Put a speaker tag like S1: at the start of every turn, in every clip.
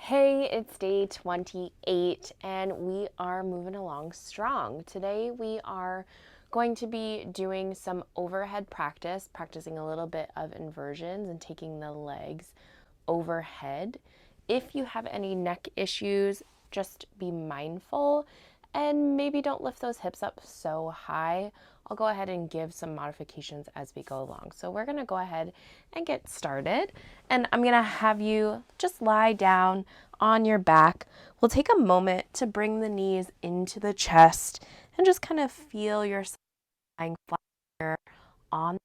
S1: Hey, it's day 28 and we are moving along strong. Today we are going to be doing some overhead practice, practicing a little bit of inversions and taking the legs overhead. If you have any neck issues, just be mindful and maybe don't lift those hips up so high. I'll go ahead and give some modifications as we go along. So we're going to go ahead and get started. And I'm going to have you just lie down on your back. We'll take a moment to bring the knees into the chest and just kind of feel yourself lying flat here on.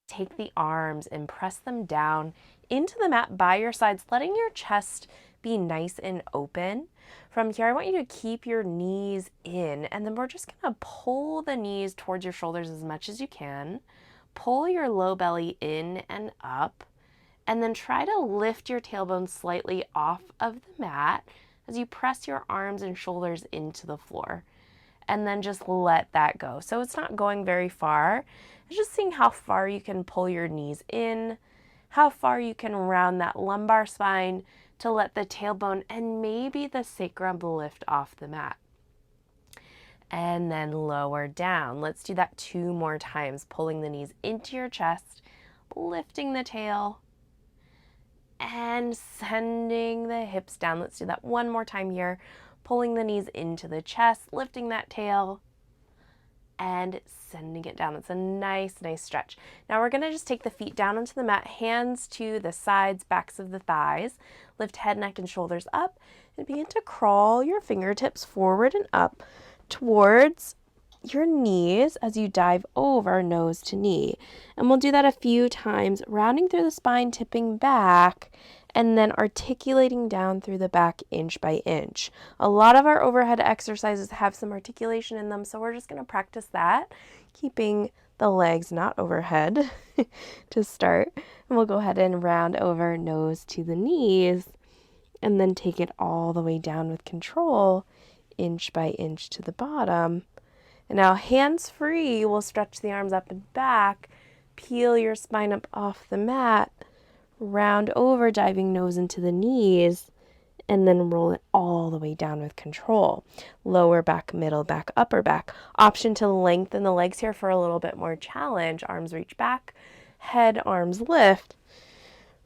S1: Take the arms and press them down into the mat by your sides, letting your chest be nice and open. From here, I want you to keep your knees in, and then we're just going to pull the knees towards your shoulders as much as you can. Pull your low belly in and up, and then try to lift your tailbone slightly off of the mat as you press your arms and shoulders into the floor. And then just let that go. So it's not going very far. It's just seeing how far you can pull your knees in, how far you can round that lumbar spine to let the tailbone and maybe the sacrum lift off the mat. And then lower down. Let's do that 2 more times, pulling the knees into your chest, lifting the tail, and sending the hips down. Let's do that 1 more time here. Pulling the knees into the chest, lifting that tail, and sending it down. It's a nice stretch. Now we're going to just take the feet down onto the mat, hands to the sides, backs of the thighs. Lift head, neck, and shoulders up, and begin to crawl your fingertips forward and up towards your knees as you dive over nose to knee. And we'll do that a few times, rounding through the spine, tipping back, and then articulating down through the back inch by inch. A lot of our overhead exercises have some articulation in them, so we're just going to practice that, keeping the legs not overhead to start. And we'll go ahead and round over nose to the knees, and then take it all the way down with control, inch by inch to the bottom. And now hands free, we'll stretch the arms up and back, peel your spine up off the mat, round over, diving nose into the knees, and then roll it all the way down with control. Lower back, middle back, upper back. Option to lengthen the legs here for a little bit more challenge. Arms reach back, head, arms lift.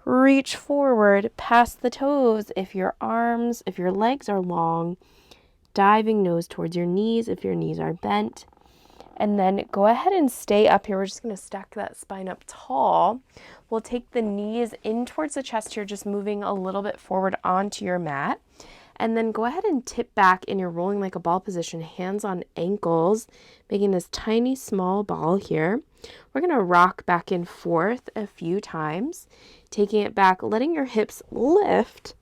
S1: Reach forward, past the toes if your legs are long. Diving nose towards your knees if your knees are bent. And then go ahead and stay up here. We're just going to stack that spine up tall. We'll take the knees in towards the chest here, just moving a little bit forward onto your mat. And then go ahead and tip back in your rolling like a ball position, hands on ankles, making this tiny small ball here. We're going to rock back and forth a few times, taking it back, letting your hips lift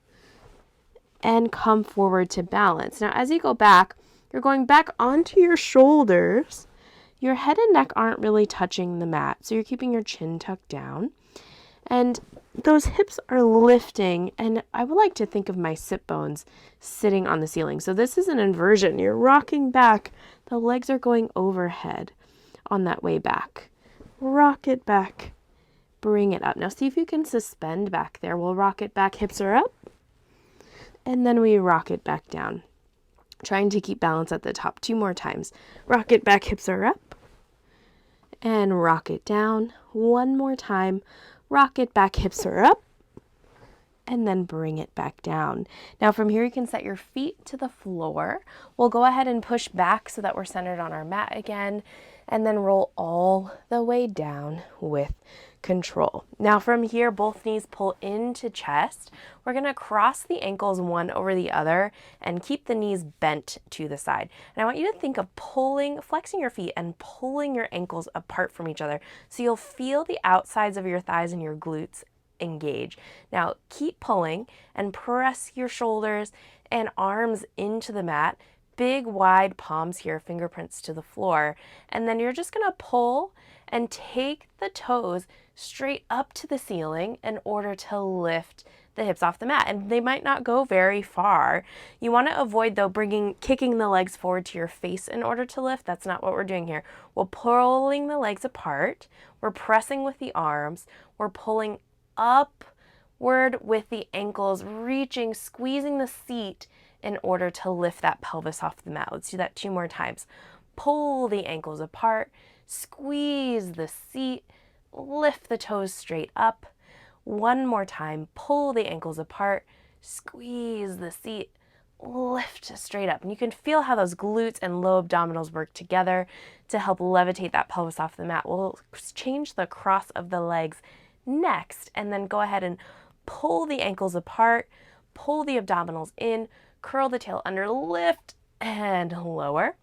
S1: and come forward to balance. Now, as you go back, you're going back onto your shoulders. Your head and neck aren't really touching the mat, so you're keeping your chin tucked down. And those hips are lifting, and I would like to think of my sit bones sitting on the ceiling. So this is an inversion. You're rocking back. The legs are going overhead on that way back. Rock it back. Bring it up. Now see if you can suspend back there. We'll rock it back. Hips are up. And then we rock it back down. Trying to keep balance at the top. 2 more times. Rock it back, hips are up. And rock it down. 1 more time. Rock it back, hips are up. And then bring it back down. Now from here you can set your feet to the floor. We'll go ahead and push back so that we're centered on our mat again. And then roll all the way down with control. Now from here, both knees pull into chest. We're going to cross the ankles one over the other and keep the knees bent to the side. And I want you to think of flexing your feet and pulling your ankles apart from each other. So you'll feel the outsides of your thighs and your glutes engage. Now keep pulling and press your shoulders and arms into the mat. Big wide palms here, fingerprints to the floor. And then you're just going to pull and take the toes straight up to the ceiling in order to lift the hips off the mat. And they might not go very far. You want to avoid, though, kicking the legs forward to your face in order to lift. That's not what we're doing here. We're pulling the legs apart. We're pressing with the arms. We're pulling up with the ankles, reaching, squeezing the seat in order to lift that pelvis off the mat. Let's do that 2 more times. Pull the ankles apart, squeeze the seat, lift the toes straight up. 1 more time. Pull the ankles apart, squeeze the seat, lift straight up. And you can feel how those glutes and low abdominals work together to help levitate that pelvis off the mat. We'll change the cross of the legs next, and then go ahead and pull the ankles apart, pull the abdominals in, curl the tail under, lift and lower.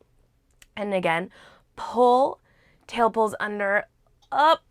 S1: And again, pull, tail pulls under, up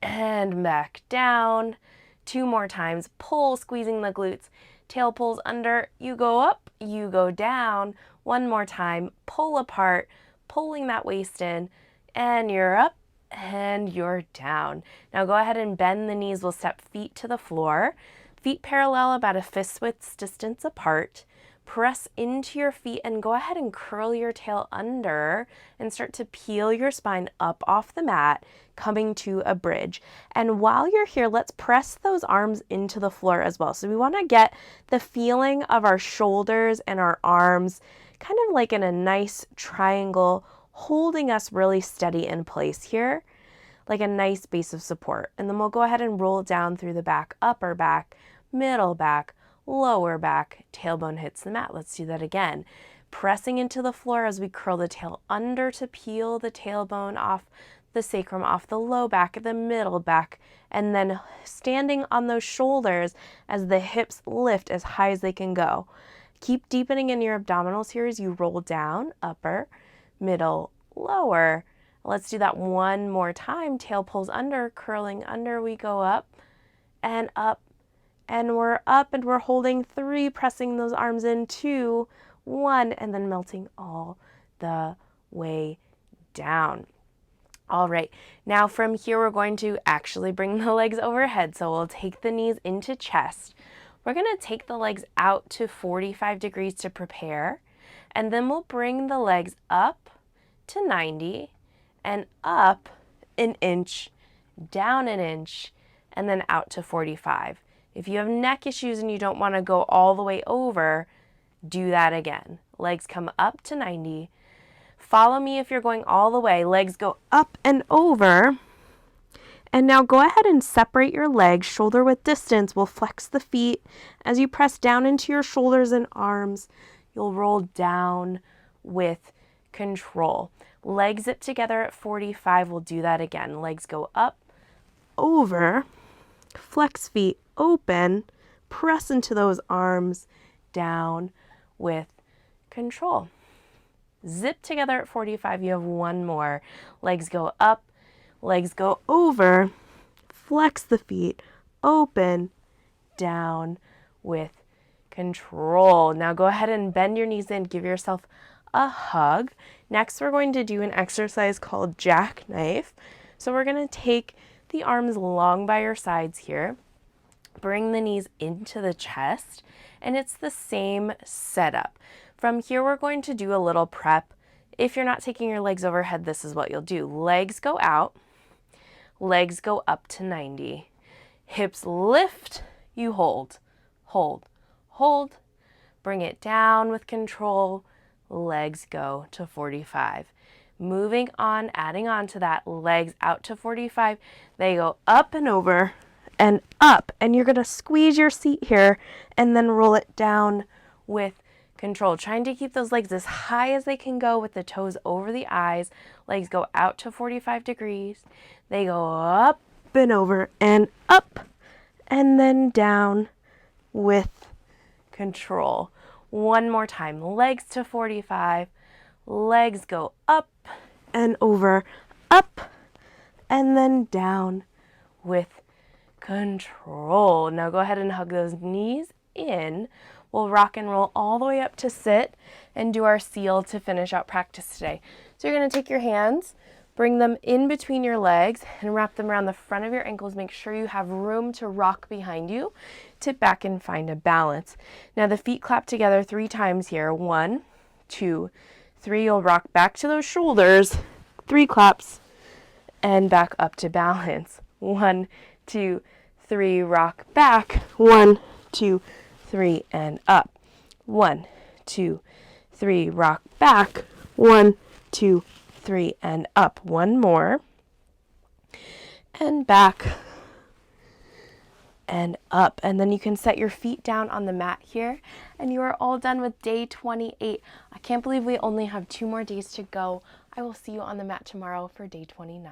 S1: and back down. 2 more times. Pull, squeezing the glutes. Tail pulls under, you go up, you go down. 1 more time. Pull apart, pulling that waist in, and you're up and you're down. Now go ahead and bend the knees. We'll step feet to the floor. Feet parallel, about a fist width distance apart. Press into your feet and go ahead and curl your tail under and start to peel your spine up off the mat, coming to a bridge. And while you're here, let's press those arms into the floor as well. So we want to get the feeling of our shoulders and our arms kind of like in a nice triangle, holding us really steady in place here, like a nice base of support. And then we'll go ahead and roll down through the back, upper back, middle back, lower back, tailbone hits the mat. Let's do that again. Pressing into the floor as we curl the tail under to peel the tailbone off the sacrum, off the low back, the middle back, and then standing on those shoulders as the hips lift as high as they can go. Keep deepening in your abdominals here as you roll down, upper, middle, lower. Let's do that 1 more time. Tail pulls under, curling under, we go up, and we're up, and we're holding 3, pressing those arms in, 2, 1, and then melting all the way down. All right, now from here we're going to actually bring the legs overhead. So we'll take the knees into chest. We're going to take the legs out to 45 degrees to prepare, and then we'll bring the legs up to 90 and up an inch, down an inch, and then out to 45. If you have neck issues and you don't want to go all the way over, do that again. Legs come up to 90. Follow me if you're going all the way. Legs go up and over. And now go ahead and separate your legs shoulder width distance. We'll flex the feet. As you press down into your shoulders and arms, you'll roll down with control. Legs zip together at 45. We'll do that again. Legs go up, over, flex feet, open, press into those arms, down with control. Zip together at 45. You have 1 more. Legs go up, legs go over, flex the feet, open, down with control. Now go ahead and bend your knees in, give yourself a hug. Next, we're going to do an exercise called jackknife. So we're going to take the arms long by your sides here, bring the knees into the chest, and it's the same setup. From here, we're going to do a little prep. If you're not taking your legs overhead, this is what you'll do. Legs go out, legs go up to 90. Hips lift, you hold, hold, hold. Bring it down with control. Legs go to 45. Moving on, adding on to that, legs out to 45. They go up and over and up. And you're going to squeeze your seat here and then roll it down with control. Trying to keep those legs as high as they can go with the toes over the eyes. Legs go out to 45 degrees. They go up and over and up and then down with control. 1 more time. Legs to 45. Legs go up and over, up and then down with control. Now go ahead and hug those knees in. We'll rock and roll all the way up to sit and do our seal to finish out practice today. So you're going to take your hands, bring them in between your legs and wrap them around the front of your ankles. Make sure you have room to rock behind you. Tip back and find a balance. Now the feet clap together 3 times here. 1, 2, 3. You'll rock back to those shoulders. 3 claps and back up to balance. 1, 2, 3, rock back. 1, 2, 3, and up. 1, 2, 3, rock back. 1, 2, 3, and up. One more. And back and up. And then you can set your feet down on the mat here, and you are all done with day 28. I can't believe we only have 2 more days to go. I will see you on the mat tomorrow for day 29.